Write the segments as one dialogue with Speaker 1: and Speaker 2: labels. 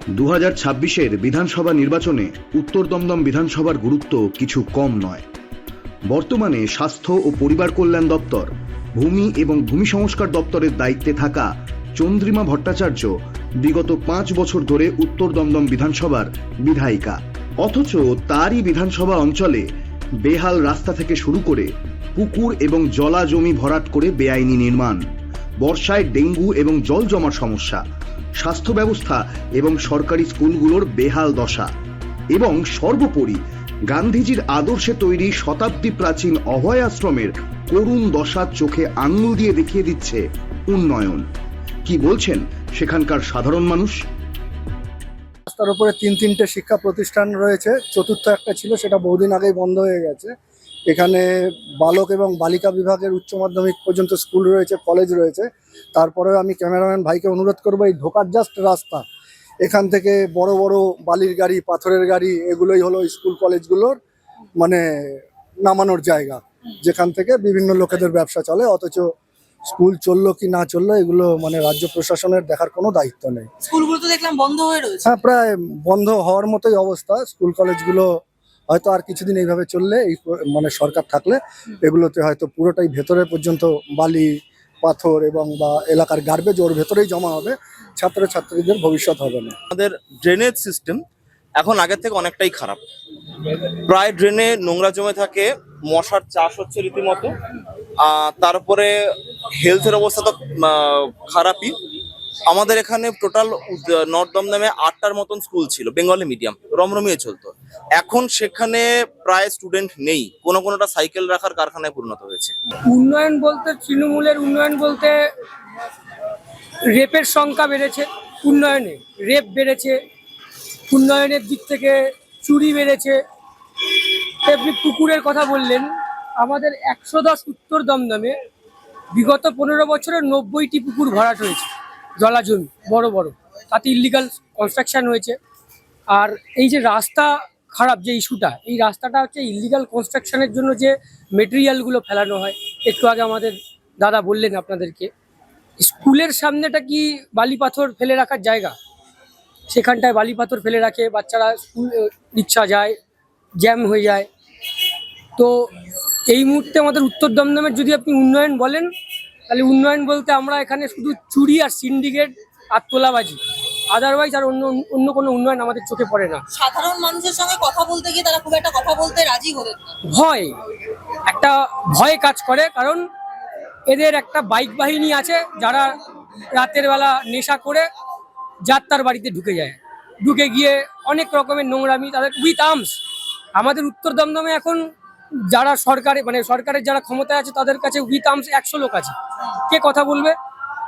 Speaker 1: 2026-এর বিধানসভা নির্বাচনে উত্তর দমদম বিধানসভার গুরুত্ব কিছু কম নয়। বর্তমানে স্বাস্থ্য ও পরিবার কল্যাণ দপ্তর, ভূমি এবং ভূমি সংস্কার দপ্তরের দায়িত্বে থাকা চন্দ্রিমা ভট্টাচার্য বিগত 5 বছর ধরে উত্তর দমদম বিধানসভার বিধায়িকা। অথচ তারই বিধানসভা অঞ্চলে বেহাল রাস্তা থেকে শুরু করে পুকুর এবং জলা জমি ভরাট করে বেআইনি নির্মাণ, বর্ষায় ডেঙ্গু এবং জল জমার সমস্যা, স্বাস্থ্য ব্যবস্থা এবং সরকারি স্কুলগুলোর বেহাল দশা এবং সর্বোপরি গান্ধীজির আদর্শে তৈরি শতাব্দী প্রাচীন অভয় আশ্রমের করুণ দশা চোখে আঙুল দিয়ে দেখিয়ে দিচ্ছে উন্নয়ন। কি বলছেন সেখানকার সাধারণ মানুষ?
Speaker 2: রাস্তার উপরে তিনটে শিক্ষা প্রতিষ্ঠান রয়েছে, চতুর্থ একটা ছিল, সেটা বহুদিন আগেই বন্ধ হয়ে গেছে। এখানে বালক এবং বালিকা বিভাগের উচ্চ মাধ্যমিক পর্যন্ত স্কুল রয়েছে, কলেজ রয়েছে। তারপরেও আমি ক্যামেরাম্যান ভাইকে অনুরোধ করবো, এই ঢোকার জাস্ট রাস্তা, এখান থেকে বড় বড় বালির গাড়ি, পাথরের গাড়ি, এগুলোই হলো স্কুল কলেজগুলোর মানে নামানোর জায়গা, যেখান থেকে বিভিন্ন লোকেদের ব্যবসা চলে। অথচ স্কুল চললো কি না চললো এগুলো মানে রাজ্য প্রশাসনের দেখার কোনো দায়িত্ব নেই।
Speaker 3: স্কুলগুলো তো দেখলাম বন্ধ হয়ে রয়েছে।
Speaker 2: হ্যাঁ, প্রায় বন্ধ হওয়ার মতোই অবস্থা। স্কুল কলেজগুলো হয়তো আর কিছুদিন এইভাবে চললে, এই মানে সরকার থাকলে এগুলোতে হয়তো পুরোটাই ভেতরে পর্যন্ত বালি, পাথর এবং বা এলাকার গার্বেজ ওর ভেতরেই জমা হবে, ছাত্রছাত্রীদের ভবিষ্যৎ হবে না।
Speaker 4: আমাদের ড্রেনেজ সিস্টেম এখন আগের থেকে অনেকটাই খারাপ। প্রায় ড্রেনে নোংরা জমে থাকে, মশার চাষ হচ্ছে রীতিমতো। তারপরে হেলথের অবস্থা তো খারাপই। আমাদের এখানে টোটাল নর্থ দমদমে 8টার মতন স্কুল ছিল, বেঙ্গলি মিডিয়াম, রমরমিয়ে চলতো। এখন সেখানে প্রায় স্টুডেন্ট নেই, কোনোটা সাইকেল রাখার কারখানায় পরিণত হয়েছে।
Speaker 5: উন্নয়ন বলতে, তৃণমূলের উন্নয়ন বলতে রেপের সংখ্যা বেড়েছে, উন্নয়নে রেপ বেড়েছে, উন্নয়নের দিক থেকে চুরি বেড়েছে। আপনি পুকুরের কথা বললেন, আমাদের 110 উত্তর দমদমে বিগত 15 বছরে 90টি পুকুর ভরাট হয়েছে, জলা জমি বড় বড়, তাতে ইলিগাল কনস্ট্রাকশন হয়েছে। আর এই যে রাস্তা খারাপ যে ইস্যুটা, এই রাস্তাটা হচ্ছে ইলিগাল কনস্ট্রাকশনের জন্য যে মেটেরিয়ালগুলো ফেলানো হয়। একটু আগে আমাদের দাদা বললেন আপনাদেরকে, স্কুলের সামনেটা কি বালি পাথর ফেলে রাখার জায়গা? সেখানটায় বালি পাথর ফেলে রাখে, বাচ্চারা স্কুল রিক্সা যায়, জ্যাম হয়ে যায়। তো এই মুহূর্তে আমাদের উত্তর দমদমের যদি আপনি উন্নয়ন বলেন, তাহলে উন্নয়ন বলতে আমরা এখানে শুধু চুরি আর সিন্ডিকেট আর তোলাবাজি, আদারওয়াইজ আর অন্য কোনো উন্নয়ন আমাদের চোখে পড়ে না।
Speaker 3: সাধারণ মানুষের সঙ্গে কথা বলতে গিয়ে তারা খুব একটা কথা বলতে রাজি হলেন না।
Speaker 5: একটা ভয় কাজ করে, কারণ এদের একটা বাইক বাহিনী আছে যারা রাতের বেলা নেশা করে যাত্রার বাড়িতে ঢুকে গিয়ে অনেক রকমের নোংরামি, তাদের উইথ আর্মস। আমাদের উত্তর দমদমে এখন যারা সরকারের যারা ক্ষমতায় আছে, তাদের কাছে উইথ আর্মস 100 লোক আছে। কে কথা বলবে?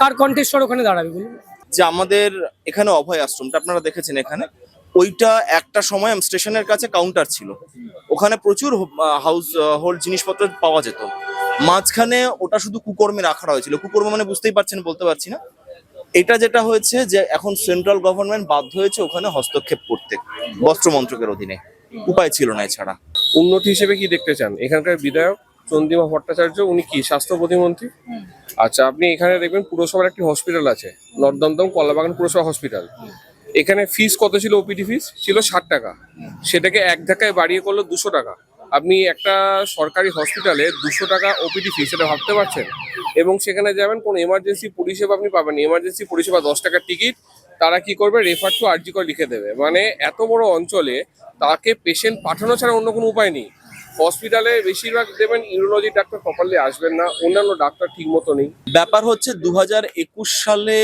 Speaker 5: কার কণ্ঠেশ্বর ওখানে দাঁড়াবে বলুন?
Speaker 4: যে আমাদের এখানে অভয় আশ্রমটা আপনারা দেখেছেন, এখানে ওইটা একটা সময় স্টেশনের কাছে কাউন্টার ছিল, ওখানে প্রচুর হাউস হোল্ড জিনিসপত্র পাওয়া যেত। মাঝখানে ওটা শুধু কুকর্মে রাখা হয়েছিল। কুকর্ম মানে বুঝতেই পারছেন, বলতে পারছি না। এটা যেটা হয়েছে যে এখন সেন্ট্রাল গভর্নমেন্ট বাধ্য হয়েছে ওখানে হস্তক্ষেপ করতে, বস্ত্র মন্ত্রকের অধীনে। উপায় ছিল না এছাড়া।
Speaker 6: উন্নতি হিসেবে কি দেখতে চান? এখানকার বিধায়ক চন্দ্রিমা ভট্টাচার্য, উনি কি স্বাস্থ্য প্রতিমন্ত্রী? আচ্ছা, আপনি এখানে দেখবেন পুরসভার একটি হসপিটাল আছে, নর্থ দমদম কলাবাগান পুরসভা হসপিটাল। এখানে ফিস কত ছিল? ওপিডি ফিস ছিল 60 টাকা, সেটাকে এক ধাক্কায় বাড়িয়ে করলো 200 টাকা। আপনি একটা সরকারি হসপিটালে 200 টাকা ওপিডি ফিস, সেটা ভাবতে পারছেন? এবং সেখানে যাবেন, কোনো এমার্জেন্সি পরিষেবা আপনি পাবেন। এমার্জেন্সি পরিষেবা 10 টাকার টিকিট, তারা কি করবে? রেফার টু আরজি করে লিখে দেবে। মানে এত বড় অঞ্চলে তাকে পেশেন্ট পাঠানো ছাড়া অন্য কোনো উপায় নেই। হসপিটালে বেশিরভাগ দেবেন ইউরোলজি ডাক্তার প্রপারলি আসবেন না, অন্যান্য ডাক্তার ঠিক মতো নেই।
Speaker 4: ব্যাপার হচ্ছে 2021 সালে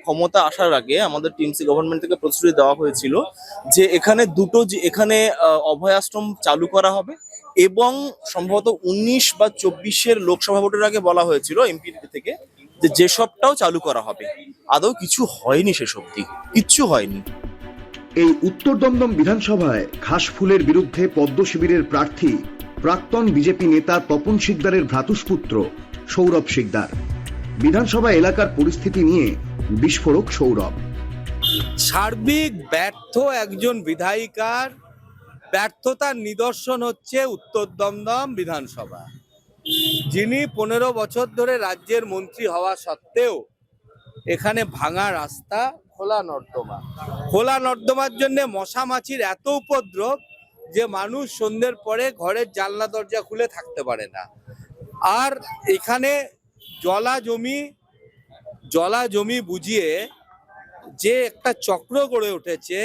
Speaker 4: ক্ষমতা আসার আগে আমাদের টিএমসি গভর্নমেন্ট থেকে প্রতিশ্রুতি দেওয়া হয়েছিল যে এখানে এখানে অভয় আশ্রম চালু করা হবে, এবং সম্ভবত 19 বা 24-এর লোকসভা ভোটের আগে বলা হয়েছিল এমপি থেকে যে যেসবটাও চালু করা হবে। আদৌ কিছু হয়নি, সেসব দিক কিচ্ছু হয়নি।
Speaker 1: এই উত্তর দমদম বিধানসভায় ঘাসফুলের বিরুদ্ধে পদ্ম শিবিরের প্রার্থী প্রাক্তন বিজেপি নেতা তপন শিকদারের ভ্রাতুষ্পুত্র সৌরভ শিকদার। বিধানসভা এলাকার পরিস্থিতি নিয়ে বিস্ফোরক সৌরভ।
Speaker 7: সার্বিক ব্যর্থ একজন বিধায়িকার ব্যর্থতার নিদর্শন হচ্ছে উত্তর দমদম বিধানসভা, যিনি 15 বছর ধরে রাজ্যের মন্ত্রী হওয়া সত্ত্বেও এখানে ভাঙা রাস্তা, খোলা নর্দমা। খোলা নর্দমার জন্য মশা মাছির এত উপদ্রব যে মানুষ সন্ধ্যের পরে ঘরের জানলা দরজা খুলে থাকতে পারে না। আর এখানে জলা জমি বুঝিয়ে যে একটা চক্র গড়ে উঠেছে,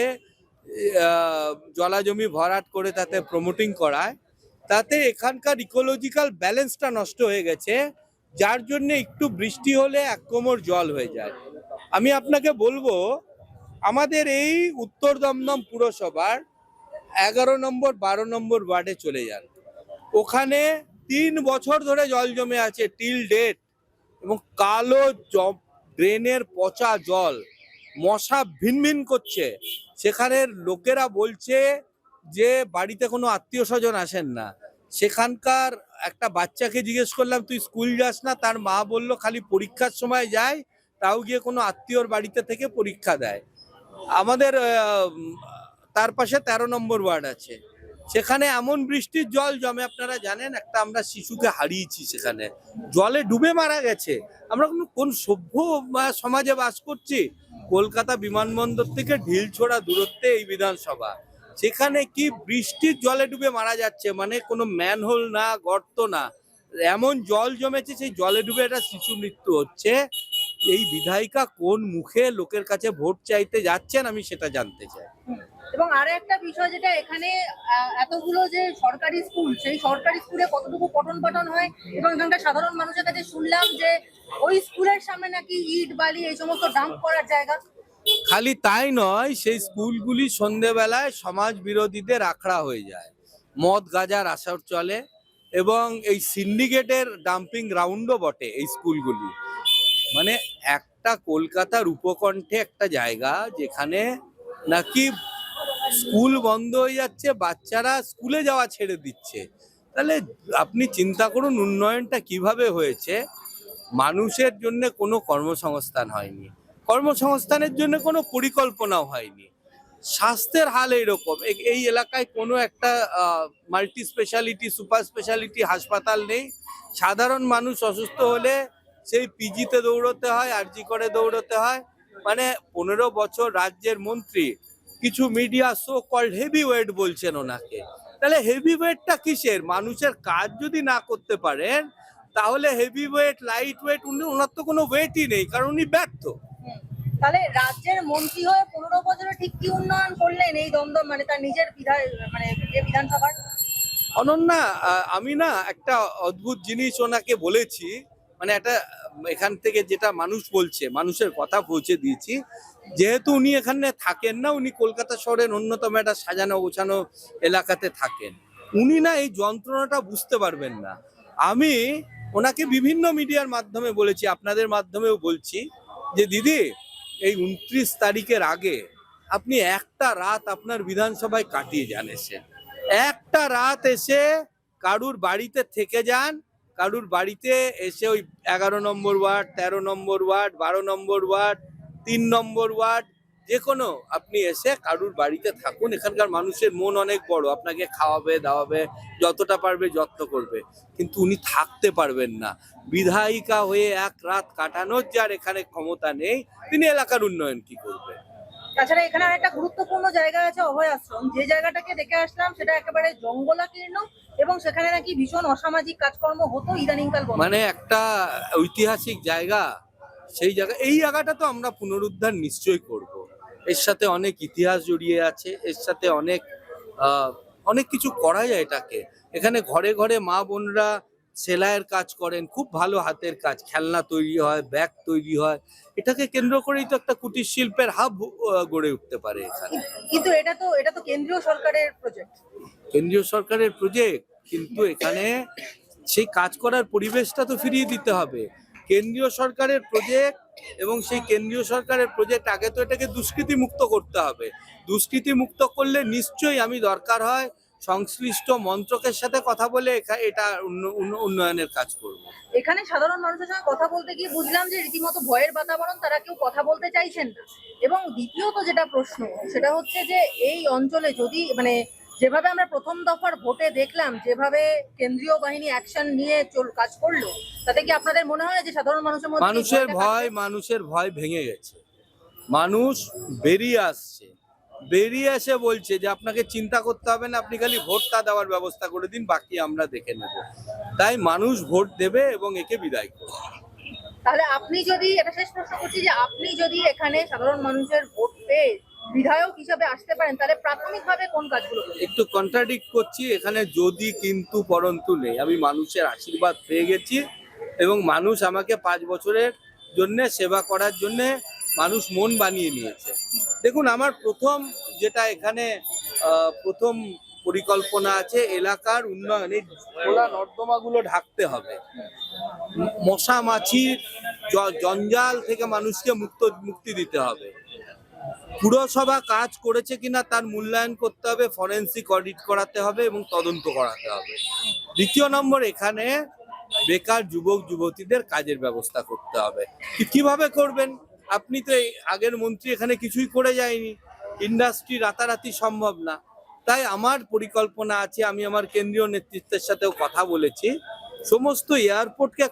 Speaker 7: জলা জমি ভরাট করে তাতে প্রমোটিং করায়, তাতে এখানকার ইকোলজিক্যাল ব্যালেন্সটা নষ্ট হয়ে গেছে, যার জন্য একটু বৃষ্টি হলে এক কোমর জল হয়ে যায়। আমি আপনাকে বলবো, আমাদের এই উত্তর দমদম পুরসভার 11 নম্বর 12 নম্বর ওয়ার্ডে চলে যান, ওখানে 3 বছর ধরে জল জমে আছে টিল ডেট, এবং কালো ড্রেনের পচা জল, মশা ভিনভিন করছে। সেখানের লোকেরা বলছে যে বাড়িতে কোনো আত্মীয় স্বজন আসেন না। সেখানকার একটা বাচ্চাকে জিজ্ঞেস করলাম, তুই স্কুল যাস না? তার মা বলল খালি পরীক্ষার সময় যায়, তাও গিয়ে কোনো আত্মীয়র বাড়িতে থেকে পরীক্ষা দেয়। আমাদের তার পাশে 13 নম্বর ওয়ার্ড আছে, সেখানে এমন বৃষ্টির জল জমে, আপনারা জানেন একটা আমরা শিশুকে হারিয়েছি, সেখানে জলে ডুবে মারা গেছে। আমরা কোন সভ্য সমাজে বাস করছি? কলকাতা বিমানবন্দর থেকে ঢিলছোড়া দূরত্বে এই বিধানসভা, সেখানে কি বৃষ্টির জলে ডুবে মারা যাচ্ছে, মানে কোনো ম্যানহোল না, গর্ত না, এমন জল জমেছে, সেই জলে ডুবে একটা শিশু মৃত্যু হচ্ছে। এই বিধায়িকা কোন মুখে লোকের কাছে ভোট চাইতে যাচ্ছেন, আমি সেটা জানতে চাই।
Speaker 3: এবং আরো একটা বিষয়, যেটা এখানে এতগুলো যে সরকারি স্কুল, সেই সরকারি স্কুলে কতটুকু পঠন পাঠন হয়, এবং এখানকার সাধারণ মানুষের কাছে শুনলাম যে ওই স্কুলের সামনে নাকি ইট বালি এই সমস্ত ডাম্প করার জায়গা।
Speaker 7: খালি তাই নয়, সেই স্কুলগুলি সন্ধেবেলায় সমাজ বিরোধীদের আখড়া হয়ে যায়, মদ গাঁজার আসর চলে, এবং এই সিন্ডিকেটের ডাম্পিং গ্রাউন্ডও বটে এই স্কুলগুলি। মানে একটা কলকাতার উপকণ্ঠে একটা জায়গা যেখানে নাকি স্কুল বন্ধ হয়ে যাচ্ছে, বাচ্চারা স্কুলে যাওয়া ছেড়ে দিচ্ছে। তাহলে আপনি চিন্তা করুন উন্নয়নটা কিভাবে হয়েছে। মানুষের জন্য কোনো কর্মসংস্থান হয়নি, কর্মসংস্থানের জন্য কোনো পরিকল্পনাও হয়নি। স্বাস্থ্যের হাল এইরকম, এই এলাকায় কোনো একটা মাল্টি স্পেশালিটি, সুপার স্পেশালিটি হাসপাতাল নেই। সাধারণ মানুষ অসুস্থ হলে সেই পিজিতে দৌড়তে হয়, আরজি করে দৌড়তে হয়। মানে 15 বছর রাজ্যের মন্ত্রী, কিছু media so called heavy weight বলছেন ওনাকে। তাহলে হেভি ওয়েটটা কিসের? মানুষের কাজ যদি না করতে পারেন, তাহলে হেভি ওয়েট, লাইট ওয়েট, ওনার তো কোনো ওয়েটই নেই, কারণ উনি ব্যর্থ।
Speaker 3: তাহলে রাজ্যের মন্ত্রী হয়ে 15 বছরে ঠিক কি উন্নয়ন করলেন এই দমদম, মানে তার নিজের বিধানসভার?
Speaker 7: অনন্যা, আমি না একটা অদ্ভুত জিনিস ওনাকে বলেছি, মানে একটা এখান থেকে যেটা মানুষ বলছে, মানুষের কথা পৌঁছে দিয়েছি। যেহেতু উনি এখানে থাকেন না, উনি কলকাতা শহরের অন্যতম একটা সাজানো গোছানো এলাকাতে থাকেন, উনি না এই যন্ত্রণাটা বুঝতে পারবেন না। আমি ওনাকে বিভিন্ন মিডিয়ার মাধ্যমে বলেছি, আপনাদের মাধ্যমেও বলছি, যে দিদি এই 29 তারিখের আগে আপনি একটা রাত আপনার বিধানসভায় কাটিয়ে যান, এসে একটা রাত এসে কারুর বাড়িতে থেকে যান, কারুর বাড়িতে এসে ওই 11 নম্বর ওয়ার্ড, 13 নম্বর ওয়ার্ড, 12 নম্বর ওয়ার্ড, 3 নম্বর ওয়ার্ড, যে কোনো আপনি এসে কারুর বাড়িতে থাকুন। এখানকার মানুষের মন অনেক বড়, আপনাকে খাওয়াবে দাওয়াবে, যতটা পারবে যত্ন করবে, কিন্তু উনি থাকতে পারবেন না। বিধায়িকা হয়ে এক রাত কাটানোর যার এখানে ক্ষমতা নেই, তিনি এলাকার উন্নয়ন কি করবে?
Speaker 3: তাছাড়া এখানে একটা গুরুত্বপূর্ণ জায়গা আছে, অভয় আশ্রম, যে জায়গাটাকে দেখে আসলাম সেটা একেবারে জঙ্গলাকীর্ণ, এবং সেখানে নাকি ভীষণ অসামাজিক কাজকর্ম হতো ইদানিংকাল।
Speaker 7: মানে একটা ঐতিহাসিক জায়গা, সেই জায়গা, এই জায়গাটা তো আমরা পুনরুদ্ধার নিশ্চয়ই করব। এর সাথে অনেক ইতিহাস জড়িয়ে আছে, এর সাথে অনেক কিছু করা যায় এটাকে। এখানে ঘরে ঘরে মা বোনরা সেলাইয়ের কাজ করেন, খুব ভালো হাতের কাজ, খেলনা তৈরি হয়, ব্যাগ তৈরি হয়। এটাকে কেন্দ্র করেই তো একটা কুটির শিল্পের হাব গড়ে উঠতে পারে এখানে।
Speaker 3: কিন্তু এটা তো কেন্দ্রীয় সরকারের প্রজেক্ট।
Speaker 7: কেন্দ্রীয় সরকারের প্রজেক্ট, কিন্তু এখানে সেই কাজ করার পরিবেশটা তো ফিরিয়ে দিতে হবে। কেন্দ্রীয় সরকারের প্রজেক্ট, এবং সেই কেন্দ্রীয় সরকারের প্রজেক্ট আগে তো এটাকে দুষ্কৃতি মুক্ত করতে হবে। দুষ্কৃতি মুক্ত করলে নিশ্চয়ই আমি দরকার হয় সংশ্লিষ্ট মন্ত্রকের সাথে কথা বলে এটা উন্নয়নের কাজ করব।
Speaker 3: এখানে সাধারণ মানুষের সঙ্গে কথা বলতে গিয়ে বুঝলাম যে রীতিমতো ভয়ের বাতাবরণ, তারা কেউ কথা বলতে চাইছেন না। এবং দ্বিতীয়ত যেটা প্রশ্ন, সেটা হচ্ছে যে এই অঞ্চলে যদি যেভাবে আমরা প্রথম দফার ভোটে দেখলাম, যেভাবে কেন্দ্রীয় বাহিনী অ্যাকশন নিয়ে কাজ করলো, তাতে কি আপনাদের মনে হয় যে সাধারণ মানুষের মধ্যে
Speaker 7: মানুষের ভয় ভেঙে গেছে? মানুষ বেরিয়ে এসে বলছে যে আপনাকে চিন্তা করতে হবে না, আপনি খালি ভোটটা দেওয়ার ব্যবস্থা করে দিন, বাকি আমরা দেখে নেব। তাই মানুষ ভোট দেবে এবং একে বিদায় করবে।
Speaker 3: তাহলে আপনি যদি, এটা শেষ প্রশ্ন করছি, যে আপনি যদি এখানে সাধারণ মানুষের ভোট পেয়ে বিধায়ক হিসাবে আসতে পারেন, তাহলে প্রাথমিকভাবে কোন কাজগুলো করবেন?
Speaker 7: একটু কন্ট্রাডিক্ট করছি, এখানে যদি কিন্তু পরন্তু নেই। আমি মানুষের আশীর্বাদ পেয়ে গেছি এবং মানুষ আমাকে 5 বছরের জন্য সেবা করার জন্য মানুষ মন বানিয়ে নিয়েছে। দেখুন, আমার প্রথম যেটা এখানে প্রথম পরিকল্পনা আছে, এলাকার উন্নয়নে খোলা নর্দমাগুলো ঢাকতে হবে, মশা মাছির জঞ্জাল থেকে মানুষকে মুক্তি দিতে হবে। পুরসভা কাজ করেছে কিনা তার মূল্যায়ন করতে হবে, ফরেন্সিক অডিট করাতে হবে এবং তদন্ত করাতে হবে। দ্বিতীয় নম্বর, এখানে বেকার যুবক যুবতীদের কাজের ব্যবস্থা করতে হবে। কিভাবে করবেন? আপনি তো আগের মন্ত্রী, এখানে কিছুই করে যায়নি। ইন্ডাস্ট্রি রাতারাতি সম্ভব না। তাই আমার পরিকল্পনা আছে, আমি আমার কেন্দ্রীয় নেতৃত্বের সাথেও কথা বলেছি, সমস্ত এয়ারপোর্টকে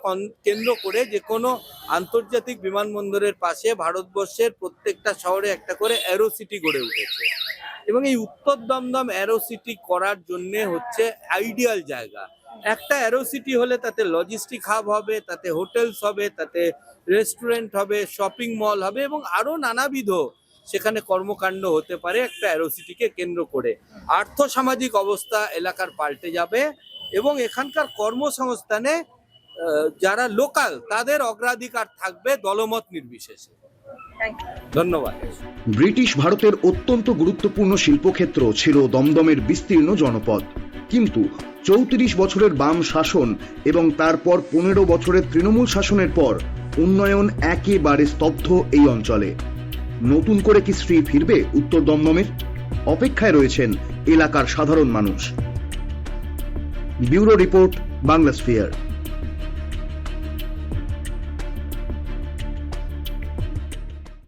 Speaker 7: কেন্দ্র করে যে কোনো আন্তর্জাতিক বিমানবন্দরের পাশে ভারতবর্ষের প্রত্যেকটা শহরে একটা করে অ্যারো সিটি গড়ে উঠেছে এবং এই উত্তর দমদম অ্যারো সিটি করার জন্য হচ্ছে আইডিয়াল জায়গা। একটা অ্যারো সিটি হলে তাতে লজিস্টিক হাব হবে, তাতে হোটেলস হবে, তাতে রেস্টুরেন্ট হবে, শপিং মল হবে এবং আরো নানাবিধ সেখানে কর্মকাণ্ড হতে পারে একটা অ্যারো সিটিকে কেন্দ্র করে। আর্থ সামাজিক অবস্থা এলাকার পাল্টে যাবে এবং এখানকার কর্মসংস্থানে যারা লোকাল তাদের অগ্রাধিকার থাকবে দলমত নির্বিশেষে। ধন্যবাদ।
Speaker 1: ব্রিটিশ ভারতের অত্যন্ত গুরুত্বপূর্ণ শিল্পক্ষেত্র ছিল দমদমের বিস্তীর্ণ জনপদ, কিন্তু 34 বছরের বাম শাসন এবং তারপর 15 বছরের তৃণমূল শাসনের পর উন্নয়ন একেবারে স্তব্ধ এই অঞ্চলে। নতুন করে কি শ্রী ফিরবে উত্তর দমদমের? অপেক্ষায় রয়েছেন এলাকার সাধারণ মানুষ। Bureau report, Bangla sphere.